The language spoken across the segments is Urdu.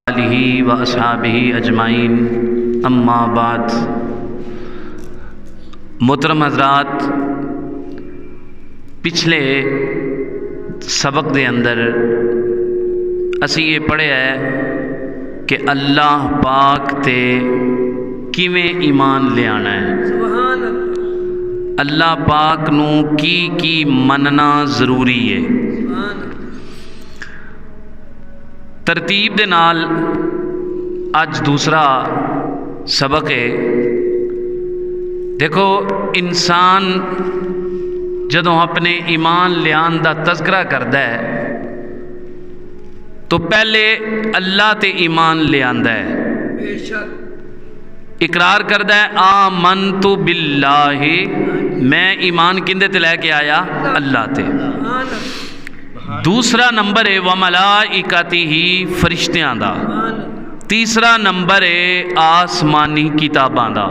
آلہ و اصحابہ اجمعین اما بعد۔ محترم حضرات، پچھلے سبق دے اندر اسی یہ پڑھیا ہے کہ اللہ پاک تے کیویں ایمان لے آنا ہے، سبحان اللہ، اللہ پاک نو کی مننا ضروری ہے۔ سبحان اللہ۔ ترتیب دے نال اج دوسرا سبق ہے۔ دیکھو، انسان جدوں اپنے ایمان لیان دا تذکرہ کردا ہے تو پہلے اللہ تے ایمان لے آندا ہے، بے شک اقرار کردا ہے آمنت باللہ، میں ایمان کندے تے لے کے آیا؟ اللہ تے۔ سبحان اللہ، دوسرا نمبر ہے وملائکتہ، فرشتیاں دا۔ سبحان اللہ، تیسرا نمبر ہے آسمانی کتاباں دا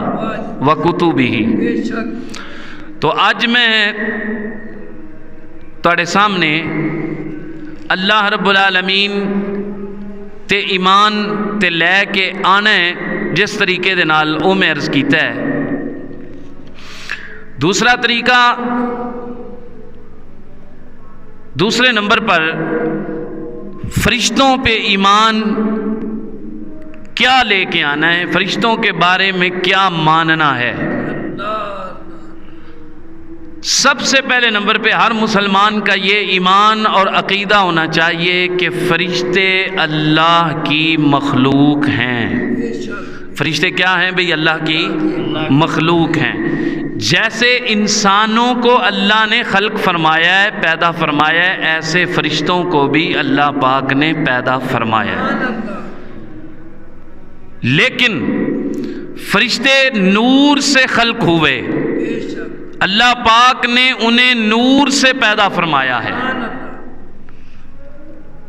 وکتبہ۔ بے شک تو اج میں تواڈے سامنے اللہ رب العالمین تے ایمان تے لے کے آنا ہے جس طریقے دے نال او میں عرض کیتا ہے۔ دوسرا طریقہ، دوسرے نمبر پر فرشتوں پہ ایمان کیا لے کے آنا ہے، فرشتوں کے بارے میں کیا ماننا ہے۔ سب سے پہلے نمبر پہ ہر مسلمان کا یہ ایمان اور عقیدہ ہونا چاہیے کہ فرشتے اللہ کی مخلوق ہیں۔ بے شک فرشتے کیا ہیں بھئی؟ اللہ کی مخلوق ہیں۔ جیسے انسانوں کو اللہ نے خلق فرمایا ہے، پیدا فرمایا ہے، ایسے فرشتوں کو بھی اللہ پاک نے پیدا فرمایا ہے۔ سبحان اللہ، لیکن فرشتے نور سے خلق ہوئے، بے شک اللہ پاک نے انہیں نور سے پیدا فرمایا ہے۔ سبحان اللہ،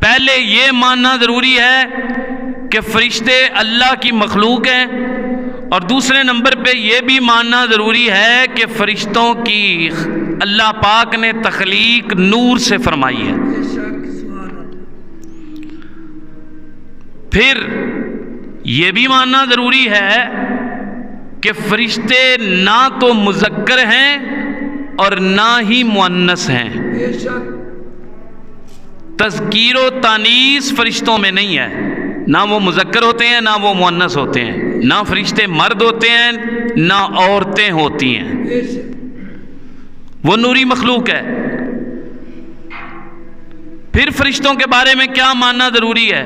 پہلے یہ ماننا ضروری ہے کہ فرشتے اللہ کی مخلوق ہیں، اور دوسرے نمبر پہ یہ بھی ماننا ضروری ہے کہ فرشتوں کی اللہ پاک نے تخلیق نور سے فرمائی ہے۔ بے شک سبحان اللہ، پھر یہ بھی ماننا ضروری ہے کہ فرشتے نہ تو مذکر ہیں اور نہ ہی مؤنث ہیں۔ بے شک تذکیر و تانیث فرشتوں میں نہیں ہے، نہ وہ مذکر ہوتے ہیں نہ وہ مؤنث ہوتے ہیں، نہ فرشتے مرد ہوتے ہیں نہ عورتیں ہوتی ہیں، بے شک وہ نوری مخلوق ہے۔ پھر فرشتوں کے بارے میں کیا ماننا ضروری ہے؟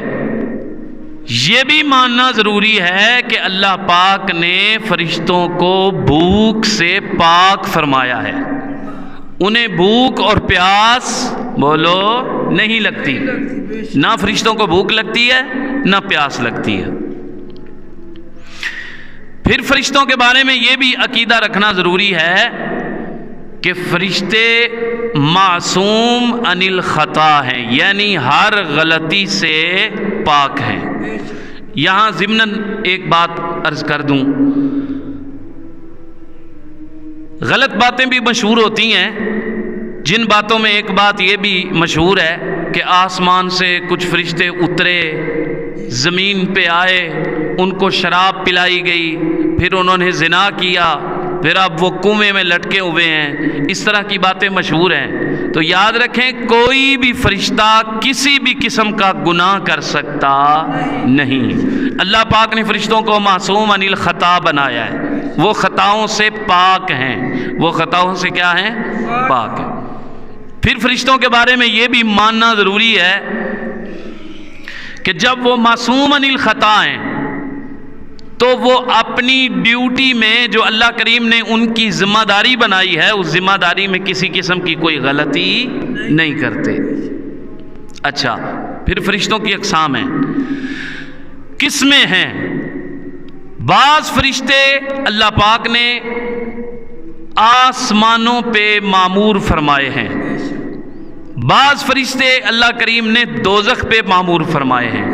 یہ بھی ماننا ضروری ہے کہ اللہ پاک نے فرشتوں کو بھوک سے پاک فرمایا ہے، انہیں بھوک اور پیاس بولو نہیں لگتی، بے شک نہ فرشتوں کو بھوک لگتی ہے نہ پیاس لگتی ہے۔ پھر فرشتوں کے بارے میں یہ بھی عقیدہ رکھنا ضروری ہے کہ فرشتے معصوم عن الخطا ہیں، یعنی ہر غلطی سے پاک ہیں۔ بے شک یہاں ضمناً ایک بات عرض کر دوں، غلط باتیں بھی مشہور ہوتی ہیں، جن باتوں میں ایک بات یہ بھی مشہور ہے کہ آسمان سے کچھ فرشتے اترے، زمین پہ آئے، ان کو شراب پلائی گئی، پھر انہوں نے زنا کیا، پھر اب وہ کنویں میں لٹکے ہوئے ہیں۔ اس طرح کی باتیں مشہور ہیں، تو یاد رکھیں کوئی بھی فرشتہ کسی بھی قسم کا گناہ کر سکتا نہیں۔ اللہ پاک نے فرشتوں کو معصوم عن الخطا بنایا ہے، وہ خطاؤں سے پاک ہیں، وہ خطاؤں سے کیا ہیں؟ پاک ہیں۔ پھر فرشتوں کے بارے میں یہ بھی ماننا ضروری ہے کہ جب وہ معصوم عن الخطا ہیں تو وہ اپنی ڈیوٹی میں جو اللہ کریم نے ان کی ذمہ داری بنائی ہے، اس ذمہ داری میں کسی قسم کی کوئی غلطی نہیں کرتے۔ اچھا، پھر فرشتوں کی اقسام ہیں، قسمیں ہیں۔ بعض فرشتے اللہ پاک نے آسمانوں پہ معمور فرمائے ہیں، بعض فرشتے اللہ کریم نے دوزخ پہ معمور فرمائے ہیں،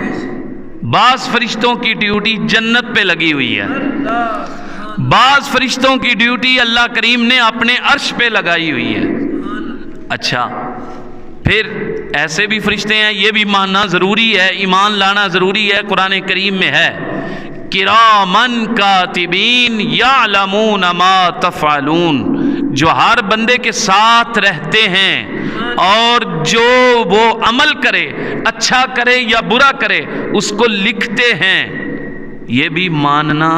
بعض فرشتوں کی ڈیوٹی جنت پہ لگی ہوئی ہے، بعض فرشتوں کی ڈیوٹی اللہ کریم نے اپنے عرش پہ لگائی ہوئی ہے۔ اچھا، پھر ایسے بھی فرشتے ہیں، یہ بھی ماننا ضروری ہے، ایمان لانا ضروری ہے۔ قرآن کریم میں ہے کرامن کاتبین یعلمون ما تفعلون، جو ہر بندے کے ساتھ رہتے ہیں اور جو وہ عمل کرے، اچھا کرے یا برا کرے، اس کو لکھتے ہیں۔ یہ بھی ماننا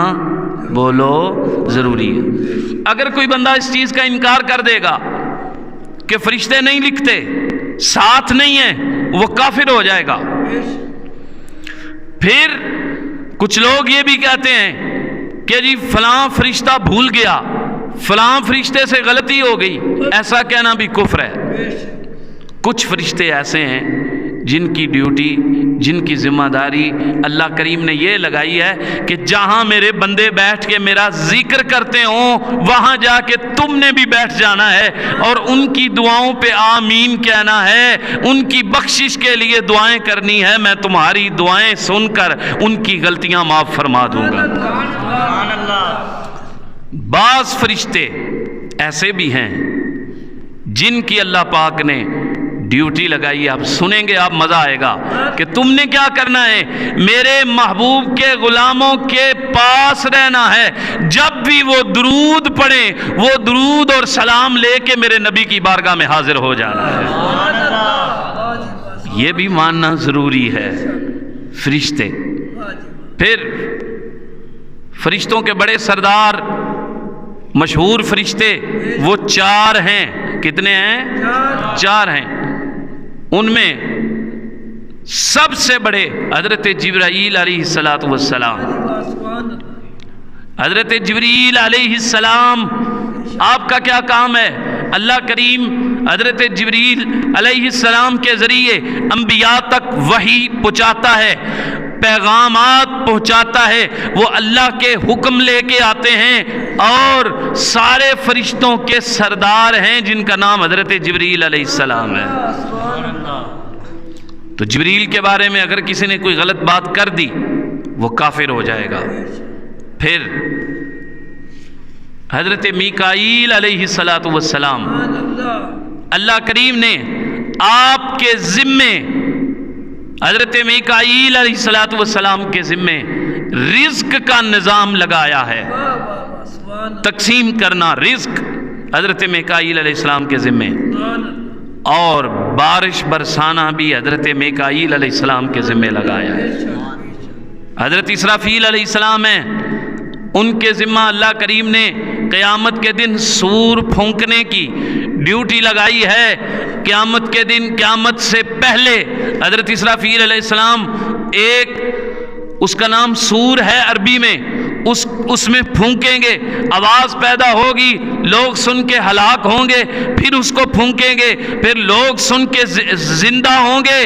بولو ضروری ہے۔ اگر کوئی بندہ اس چیز کا انکار کر دے گا کہ فرشتے نہیں لکھتے، ساتھ نہیں ہیں، وہ کافر ہو جائے گا۔ پھر کچھ لوگ یہ بھی کہتے ہیں کہ جی فلاں فرشتہ بھول گیا، فلاں فرشتے سے غلطی ہو گئی، ایسا کہنا بھی کفر ہے۔ کچھ فرشتے ایسے ہیں جن کی ڈیوٹی، جن کی ذمہ داری اللہ کریم نے یہ لگائی ہے کہ جہاں میرے بندے بیٹھ کے میرا ذکر کرتے ہوں، وہاں جا کے تم نے بھی بیٹھ جانا ہے اور ان کی دعاؤں پہ آمین کہنا ہے، ان کی بخشش کے لیے دعائیں کرنی ہے۔ میں تمہاری دعائیں سن کر ان کی غلطیاں معاف فرما دوں گا۔ بعض فرشتے ایسے بھی ہیں جن کی اللہ پاک نے ڈیوٹی لگائی ہے، آپ سنیں گے آپ مزہ آئے گا کہ تم نے کیا کرنا ہے، میرے محبوب کے غلاموں کے پاس رہنا ہے، جب بھی وہ درود پڑھیں وہ درود اور سلام لے کے میرے نبی کی بارگاہ میں حاضر ہو جانا ہے۔ یہ بھی ماننا ضروری ہے۔ فرشتے، پھر فرشتوں کے بڑے سردار مشہور فرشتے وہ 4 ہیں۔ کتنے ہیں؟ 4 ہیں۔ ان میں سب سے بڑے حضرت جبرائیل علیہ السلام۔ حضرت جبرائیل علیہ السلام، آپ کا کیا کام ہے؟ اللہ کریم حضرت جبرائیل علیہ السلام کے ذریعے انبیاء تک وحی پہنچاتا ہے، پیغامات پہنچاتا ہے، وہ اللہ کے حکم لے کے آتے ہیں اور سارے فرشتوں کے سردار ہیں جن کا نام حضرت جبرائیل علیہ السلام ہے۔ تو جبرائیل کے بارے میں اگر کسی نے کوئی غلط بات کر دی وہ کافر ہو جائے گا۔ پھر حضرت میکائیل علیہ السلام، اللہ کریم نے آپ کے ذمے، حضرت میکائیل علیہ السلام کے ذمے رزق کا نظام لگایا ہے، تقسیم کرنا رزق حضرت میکائیل علیہ السلام کے ذمے، اور بارش برسانا بھی حضرت میکائیل علیہ السلام کے ذمے لگایا ہے۔ حضرت اسرافیل علیہ السلام ہیں، ان کے ذمہ اللہ کریم نے قیامت کے دن سور پھونکنے کی ڈیوٹی لگائی ہے۔ قیامت کے دن، قیامت سے پہلے حضرت اسرافیل علیہ السلام ایک، اس کا نام سور ہے عربی میں، اس میں پھونکیں گے، آواز پیدا ہوگی، لوگ سن کے ہلاک ہوں گے، پھر اس کو پھونکیں گے، پھر لوگ سن کے زندہ ہوں گے۔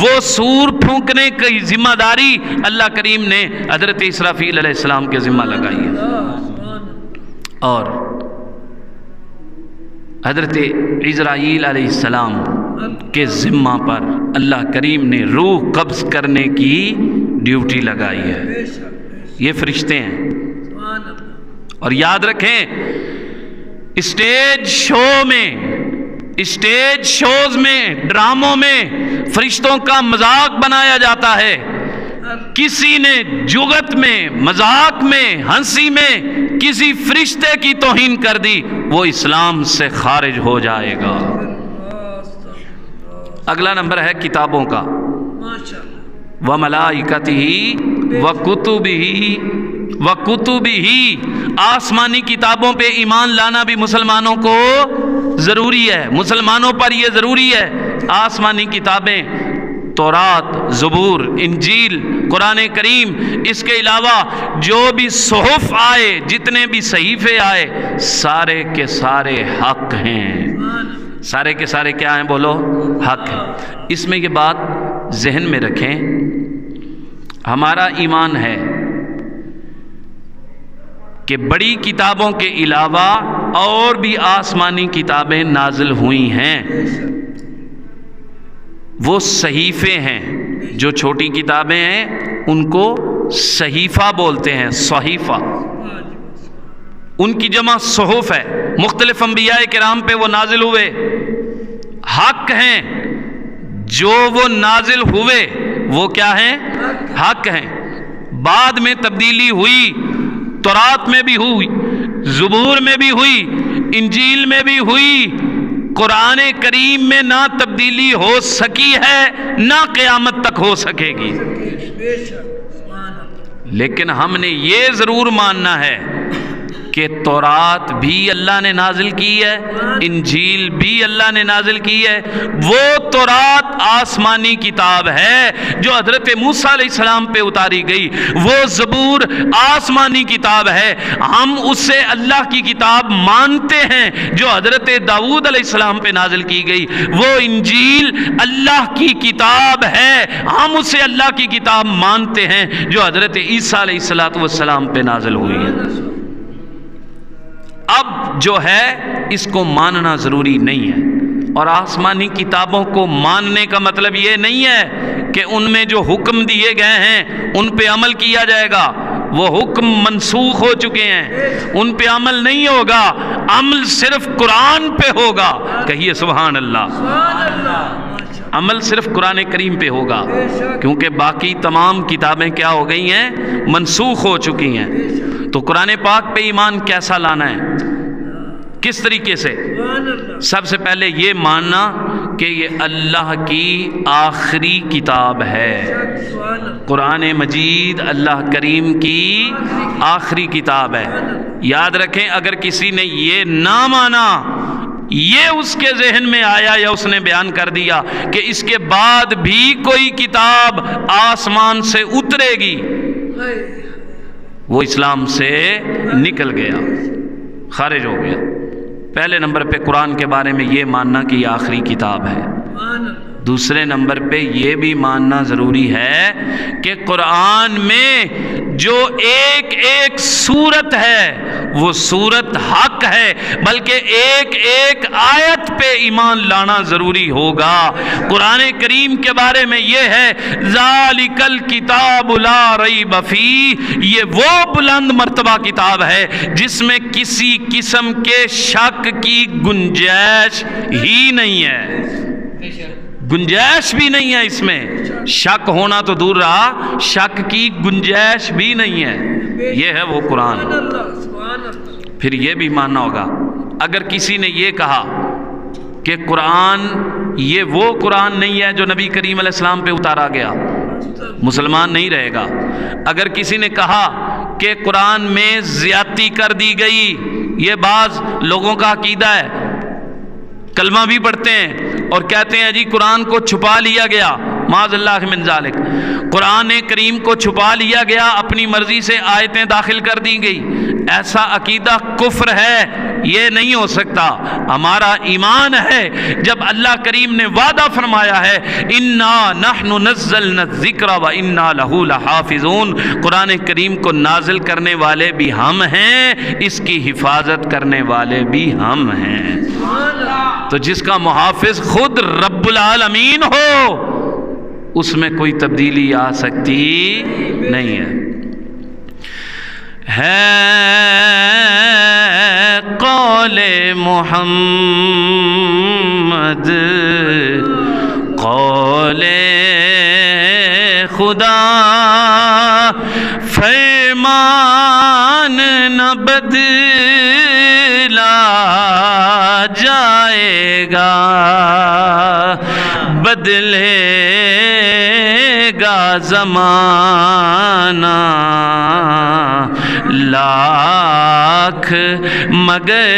وہ سور پھونکنے کی ذمہ داری اللہ کریم نے حضرت اسرافیل علیہ السلام کے ذمہ لگائی ہے۔ اور حضرت عزرائیل علیہ السلام کے ذمہ پر اللہ کریم نے روح قبض کرنے کی ڈیوٹی لگائی ہے۔ یہ فرشتے ہیں۔ اور یاد رکھیں، اسٹیج شو میں، اسٹیج شوز میں، ڈراموں میں فرشتوں کا مذاق بنایا جاتا ہے۔ کسی نے جگت میں، مذاق میں، ہنسی میں کسی فرشتے کی توہین کر دی، وہ اسلام سے خارج ہو جائے گا۔ اگلا نمبر ہے کتابوں کا، وَمَلَائِكَتِهِ وَكُتُبِهِ وَكُتُبِهِ، آسمانی کتابوں پہ ایمان لانا بھی مسلمانوں کو ضروری ہے، مسلمانوں پر یہ ضروری ہے۔ آسمانی کتابیں تورات، زبور، انجیل، قرآن کریم، اس کے علاوہ جو بھی صحف آئے، جتنے بھی صحیفے آئے، سارے کے سارے حق ہیں۔ سارے کے سارے کیا ہیں؟ بولو، حق ہیں۔ اس میں یہ بات ذہن میں رکھیں، ہمارا ایمان ہے کہ بڑی کتابوں کے علاوہ اور بھی آسمانی کتابیں نازل ہوئی ہیں۔ وہ صحیفے ہیں، جو چھوٹی کتابیں ہیں ان کو صحیفہ بولتے ہیں، صحیفہ، ان کی جمع صحف ہے۔ مختلف انبیاء کرام پہ وہ نازل ہوئے، حق ہیں، جو وہ نازل ہوئے وہ کیا ہیں؟ حق ہیں. بعد میں تبدیلی ہوئی، تورات میں بھی ہوئی، زبور میں بھی ہوئی، انجیل میں بھی ہوئی. قرآن کریم میں نہ تبدیلی ہو سکی ہے نہ قیامت تک ہو سکے گی. بے شک سبحان اللہ. لیکن ہم نے یہ ضرور ماننا ہے کہ تورات بھی اللہ نے نازل کی ہے، انجیل بھی اللہ نے نازل کی ہے. وہ تورات آسمانی کتاب ہے جو حضرت موسیٰ علیہ السلام پہ اتاری گئی، وہ زبور آسمانی کتاب ہے، ہم اسے اللہ کی کتاب مانتے ہیں جو حضرت داؤد علیہ السلام پہ نازل کی گئی. وہ انجیل اللہ کی کتاب ہے، ہم اسے اللہ کی کتاب مانتے ہیں جو حضرت عیسیٰ علیہ السلام پہ نازل ہوئی ہے. اب جو ہے اس کو ماننا ضروری نہیں ہے. اور آسمانی کتابوں کو ماننے کا مطلب یہ نہیں ہے کہ ان میں جو حکم دیے گئے ہیں ان پہ عمل کیا جائے گا. وہ حکم منسوخ ہو چکے ہیں، ان پہ عمل نہیں ہوگا. عمل صرف قرآن پہ ہوگا. کہیے سبحان اللہ. سبحان اللہ. عمل صرف قرآن کریم پہ ہوگا، کیونکہ باقی تمام کتابیں کیا ہو گئی ہیں؟ منسوخ ہو چکی ہیں. تو قرآن پاک پہ ایمان کیسا لانا ہے؟ کس طریقے سے؟ سبحان اللہ. سب سے پہلے یہ ماننا کہ یہ اللہ کی آخری کتاب ہے. سبحان اللہ. قرآن مجید اللہ کریم کی آخری کتاب ہے. یاد رکھیں، اگر کسی نے یہ نہ مانا، یہ اس کے ذہن میں آیا یا اس نے بیان کر دیا کہ اس کے بعد بھی کوئی کتاب آسمان سے اترے گی، وہ اسلام سے نکل گیا، خارج ہو گیا. پہلے نمبر پہ قرآن کے بارے میں یہ ماننا کہ یہ آخری کتاب ہے. سبحان اللہ. دوسرے نمبر پہ یہ بھی ماننا ضروری ہے کہ قرآن میں جو ایک ایک سورت ہے وہ سورت حق ہے، بلکہ ایک ایک آیت پہ ایمان لانا ضروری ہوگا. قرآن کریم کے بارے میں یہ ہے ذالک الکتاب لا ریب فیہ، یہ وہ بلند مرتبہ کتاب ہے جس میں کسی قسم کے شک کی گنجائش ہی نہیں ہے. گنجائش بھی نہیں ہے اس میں. شک ہونا تو دور رہا، شک کی گنجائش بھی نہیں ہے. یہ ہے وہ قرآن. سبحان اللہ. سبحان اللہ. پھر یہ بھی ماننا ہوگا اگر کسی نے یہ کہا کہ قرآن یہ وہ قرآن نہیں ہے جو نبی کریم علیہ السلام پہ اتارا گیا، مسلمان نہیں رہے گا. اگر کسی نے کہا کہ قرآن میں زیادتی کر دی گئی، یہ بعض لوگوں کا عقیدہ ہے، کلمہ بھی پڑھتے ہیں اور کہتے ہیں جی قرآن کو چھپا لیا گیا، معاذ اللہ من ذالک، قرآن کریم کو چھپا لیا گیا، اپنی مرضی سے آیتیں داخل کر دی گئی. ایسا عقیدہ کفر ہے، یہ نہیں ہو سکتا. ہمارا ایمان ہے جب اللہ کریم نے وعدہ فرمایا ہے انا نحن نزلنا الذکر و انا لہ لحافظون، قرآن کریم کو نازل کرنے والے بھی ہم ہیں، اس کی حفاظت کرنے والے بھی ہم ہیں. تو جس کا محافظ خود رب العالمین ہو اس میں کوئی تبدیلی آ سکتی نہیں ہے. قول محمد قول خدا، فرمان نہ بدلا جائے گا، بدلے گا زمانہ لاکھ مگر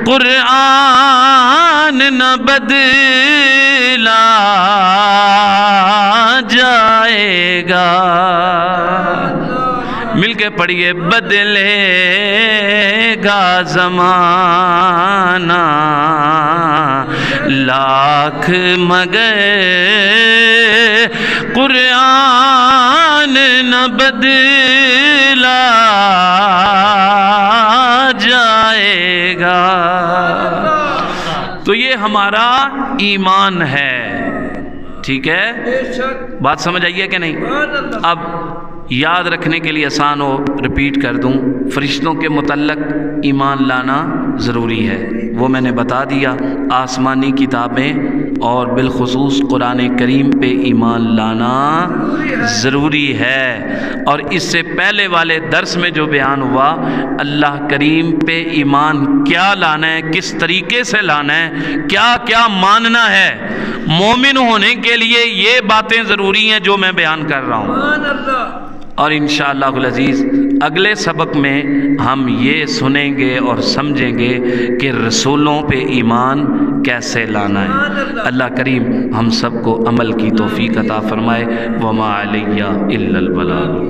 قرآن نہ بدلا جائے گا. مل کے پڑھیے، بدلے گا زمانہ لاکھ مگر قرآن نہ بدلا جائے گا. تو یہ ہمارا ایمان ہے. ٹھیک ہے، بے شک. بات سمجھ آئیے کہ نہیں؟ سبحان اللہ. اب یاد رکھنے کے لیے آسان ہو رپیٹ کر دوں، فرشتوں کے متعلق ایمان لانا ضروری ہے، وہ میں نے بتا دیا۔ آسمانی کتابیں اور بالخصوص قرآن کریم پہ ایمان لانا ضروری ہے۔ اور اس سے پہلے والے درس میں جو بیان ہوا، اللہ کریم پہ ایمان کیا لانا ہے، کس طریقے سے لانا ہے، کیا کیا ماننا ہے، مومن ہونے کے لیے یہ باتیں ضروری ہیں جو میں بیان کر رہا ہوں۔ سبحان اللہ۔ اور انشاءاللہ العزیز اگلے سبق میں ہم یہ سنیں گے اور سمجھیں گے کہ رسولوں پہ ایمان کیسے لانا ہے۔ اللہ کریم ہم سب کو عمل کی توفیق عطا فرمائے۔ وما علیہ الا البلاغ۔